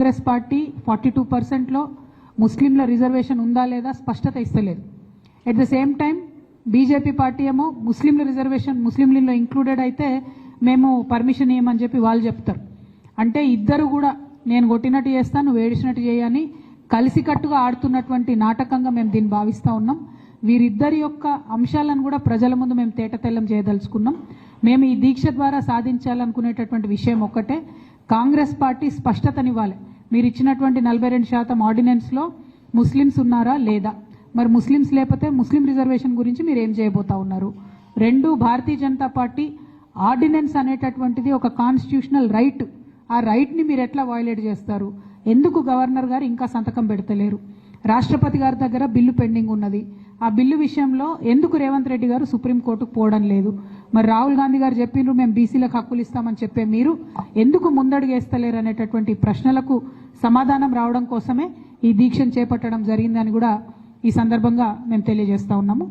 Congress party 42%లో ముస్లింల reservation ఉందా లేదా స్పష్టత ఇస్తలేదు. At the same time BJP party ఏమో ముస్లింల రిజర్వేషన్ ముస్లింలలో ఇంక్లూడెడ్ అయితే మేము పర్మిషన్ ఇవ్వమని చెప్పి వాళ్ళు చెప్తారు. అంటే ఇద్దరు కూడా నేను కొట్టినట్టు చేస్తాను, నువ్వు ఏడిచినట్టు చేయని కలిసికట్టుగా ఆడుతున్నటువంటి నాటకంగా మేము దీన్ని భావిస్తూ ఉన్నాం. వీరిద్దరి యొక్క అంశాలను కూడా ప్రజల ముందు మేము తేటతెల్లం చేయదలుచుకున్నాం. మేము ఈ దీక్ష ద్వారా సాధించాలనుకునేటటువంటి విషయం ఒక్కటే, కాంగ్రెస్ పార్టీ స్పష్టతనివ్వాలి. మీరు ఇచ్చినటువంటి 42% ఆర్డినెన్స్లో ముస్లిమ్స్ ఉన్నారా లేదా, మరి ముస్లిమ్స్ లేకపోతే ముస్లిం రిజర్వేషన్ గురించి మీరు ఏం చేయబోతా ఉన్నారు. రెండు, భారతీయ జనతా పార్టీ ఆర్డినెన్స్ అనేటటువంటిది ఒక కాన్స్టిట్యూషనల్ రైట్, ఆ రైట్ని మీరు ఎట్లా వయలేట్ చేస్తారు, ఎందుకు గవర్నర్ గారు ఇంకా సంతకం పెడతలేరు, రాష్ట్రపతి గారి దగ్గర బిల్లు పెండింగ్ ఉన్నది, ఆ బిల్లు విషయంలో ఎందుకు రేవంత్ రెడ్డి గారు సుప్రీంకోర్టుకు పోవడం లేదు, మరి రాహుల్ గాంధీ గారు చెప్పిండ్రు మేము బీసీలకు హక్కులు ఇస్తామని చెప్పే మీరు ఎందుకు ముందడుగు వేస్తలేరు అనేటటువంటి ప్రశ్నలకు సమాధానం రావడం కోసమే ఈ దీక్షను చేపట్టడం జరిగిందని కూడా ఈ సందర్భంగా మేము తెలియజేస్తా ఉన్నాము.